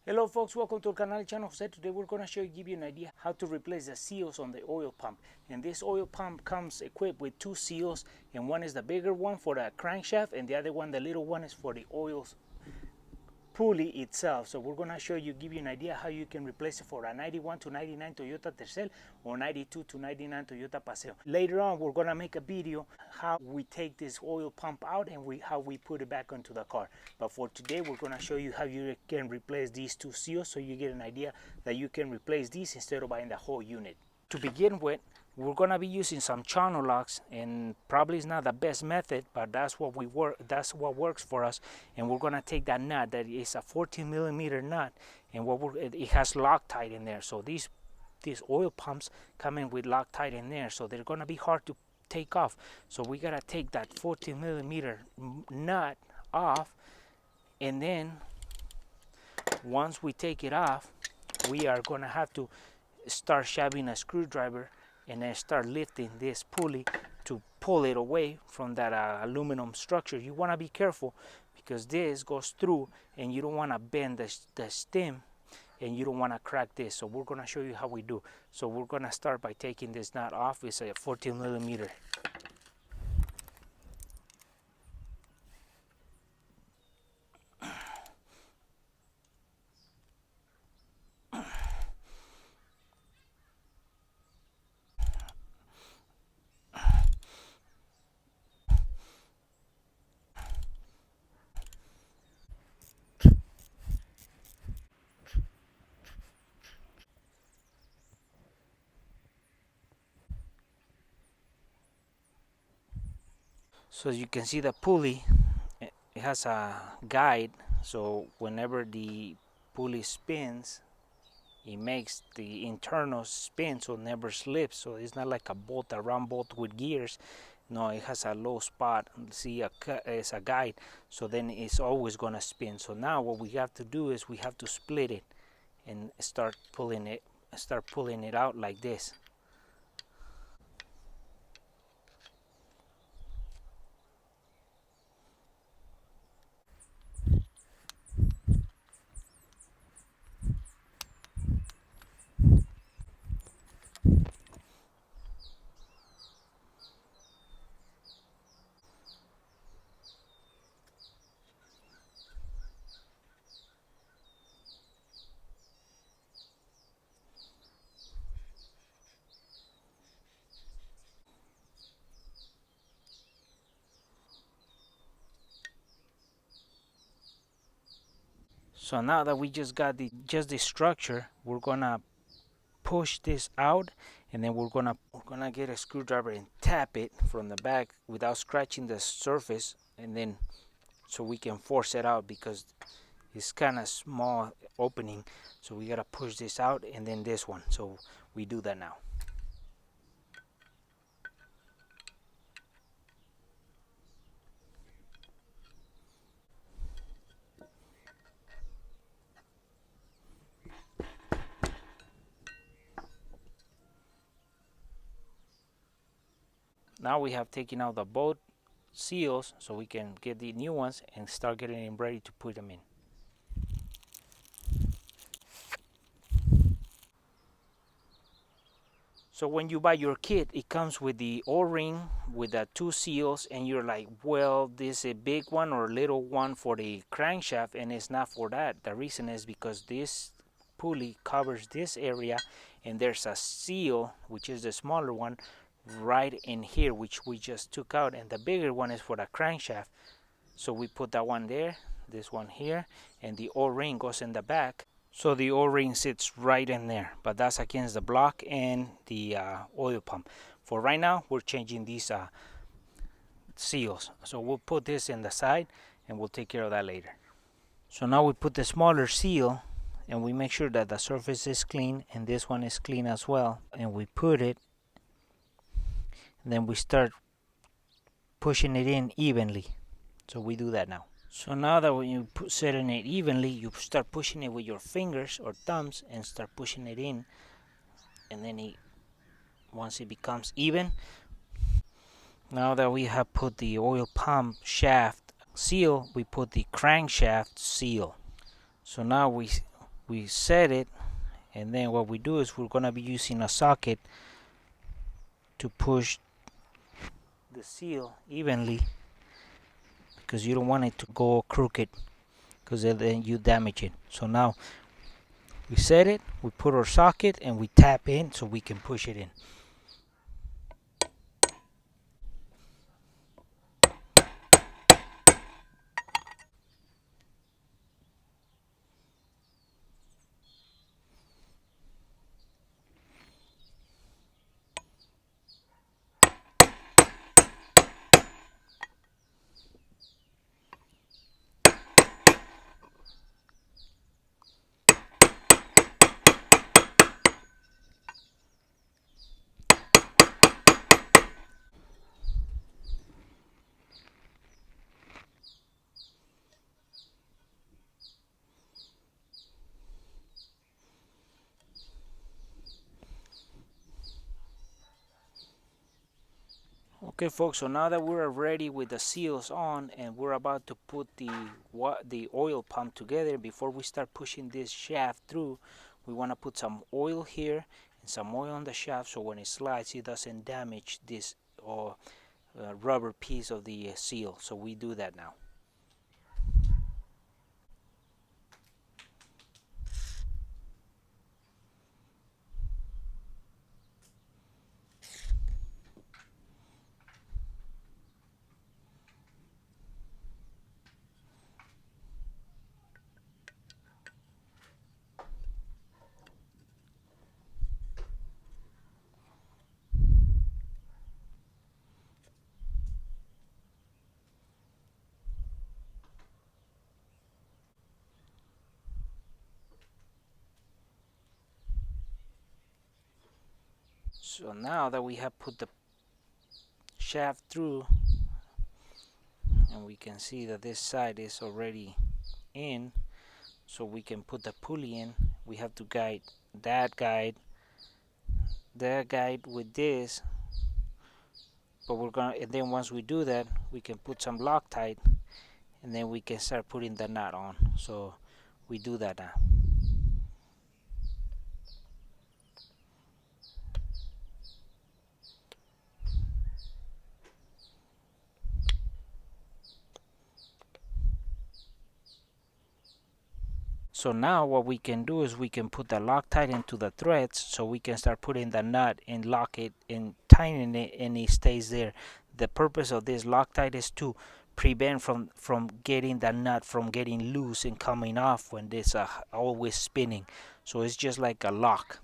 Hello folks, welcome to our canal channel. Today we're going to give you an idea how to replace the seals on the oil pump. And this oil pump comes equipped with two seals, and one is the bigger one for the crankshaft and the other one, the little one, is for the oil pulley itself. So we're going to give you an idea how you can replace it for a 91 to 99 Toyota Tercel or 92 to 99 Toyota Paseo. Later on, we're going to make a video how we take this oil pump out and how we put it back onto the car. But for today, we're going to show you how you can replace these two seals, so you get an idea that you can replace these instead of buying the whole unit. To begin with, we're going to be using some channel locks, and probably it's not the best method, but that's what works for us. And we're going to take that nut that is a 14mm nut, and it has Loctite in there. So these oil pumps come in with Loctite in there, so they're going to be hard to take off. So we got to take that 14mm nut off, and then once we take it off, we are going to have to start shoving a screwdriver and then start lifting this pulley to pull it away from that aluminum structure. You want to be careful because this goes through and you don't want to bend the stem, and you don't want to crack this. So we're going to show you how we do. So we're going to start by taking this nut off. It's a 14mm. So as you can see, the pulley, it has a guide, so whenever the pulley spins, it makes the internal spin so it never slips. So it's not like a round bolt with gears. No, it has a low spot. See, it's a guide, so then it's always going to spin. So now what we have to do is we have to split it and start pulling it out like this. So now that we just got the structure, we're gonna push this out, and then we're gonna get a screwdriver and tap it from the back without scratching the surface, and then so we can force it out because it's kind of small opening. So we gotta push this out, and then this one. So we do that now. Now we have taken out the both seals, so we can get the new ones and start getting them ready to put them in. So when you buy your kit, it comes with the O-ring with the two seals, and you're like, well, this is a big one or little one for the crankshaft, and it's not for that. The reason is because this pulley covers this area, and there's a seal, which is the smaller one, right in here, which we just took out, and the bigger one is for the crankshaft. So we put that one there, this one here, and the O-ring goes in the back. So the O-ring sits right in there, but that's against the block and the oil pump. For right now, we're changing these seals. So we'll put this in the side and we'll take care of that later. So now we put the smaller seal, and we make sure that the surface is clean and this one is clean as well, and we put it, and then we start pushing it in evenly. So we do that now. So now that when you setting it evenly, you start pushing it with your fingers or thumbs and start pushing it in, and then once it becomes even. Now that we have put the oil pump shaft seal, we put the crankshaft seal. So now we set it, and then what we do is we're gonna be using a socket to push the seal evenly, because you don't want it to go crooked, because then you damage it. So now we set it, we put our socket, and we tap in so we can push it in. Okay folks, so now that we're ready with the seals on and we're about to put the oil pump together, before we start pushing this shaft through, we want to put some oil here and some oil on the shaft, so when it slides it doesn't damage this rubber piece of the seal. So we do that now. So now that we have put the shaft through, and we can see that this side is already in, so we can put the pulley in. We have to guide that guide with this, but we're gonna, and then once we do that, we can put some Loctite, and then we can start putting the nut on. So we do that now. So now what we can do is we can put the Loctite into the threads, so we can start putting the nut and lock it and tightening it, and it stays there. The purpose of this Loctite is to prevent from getting the nut from getting loose and coming off when this always spinning. So it's just like a lock.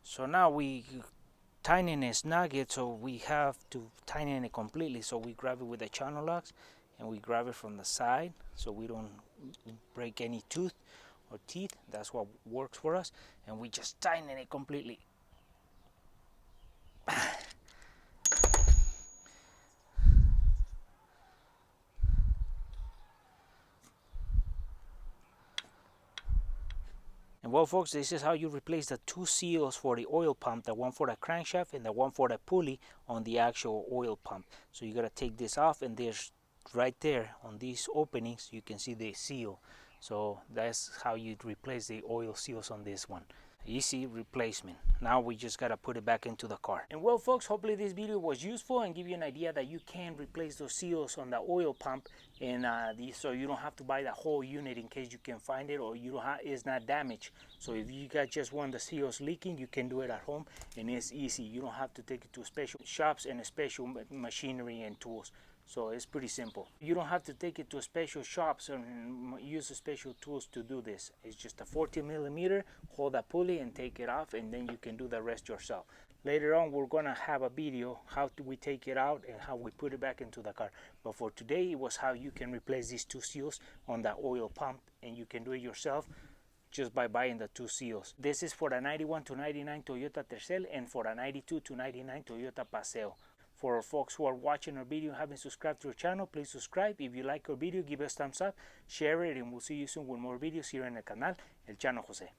So now we tighten it, snug it, so we have to tighten it completely. So we grab it with the channel locks, and we grab it from the side so we don't break any tooth or teeth. That's what works for us, and we just tighten it completely. And well folks, this is how you replace the two seals for the oil pump, the one for the crankshaft and the one for the pulley on the actual oil pump. So you gotta take this off, and there's right there on these openings you can see the seal. So that's how you replace the oil seals on this one. Easy replacement. Now we just gotta put it back into the car. And well folks, hopefully this video was useful and give you an idea that you can replace those seals on the oil pump, and so you don't have to buy the whole unit in case you can find it, or you don't have, it's not damaged. So if you got just one the seals leaking, you can do it at home, and it's easy. You don't have to take it to special shops and special machinery and tools. So it's pretty simple. You don't have to take it to special shops and use special tools to do this. It's just a 40mm, hold that pulley and take it off, and then you can do the rest yourself. Later on we're gonna have a video how do we take it out and how we put it back into the car. But for today it was how you can replace these two seals on the oil pump, and you can do it yourself just by buying the two seals. This is for the 91 to 99 Toyota Tercel and for the 92 to 99 Toyota Paseo. For our folks who are watching our video and haven't subscribed to our channel, please subscribe. If you like our video, give us thumbs up, share it, and we'll see you soon with more videos here en el canal El Chano José.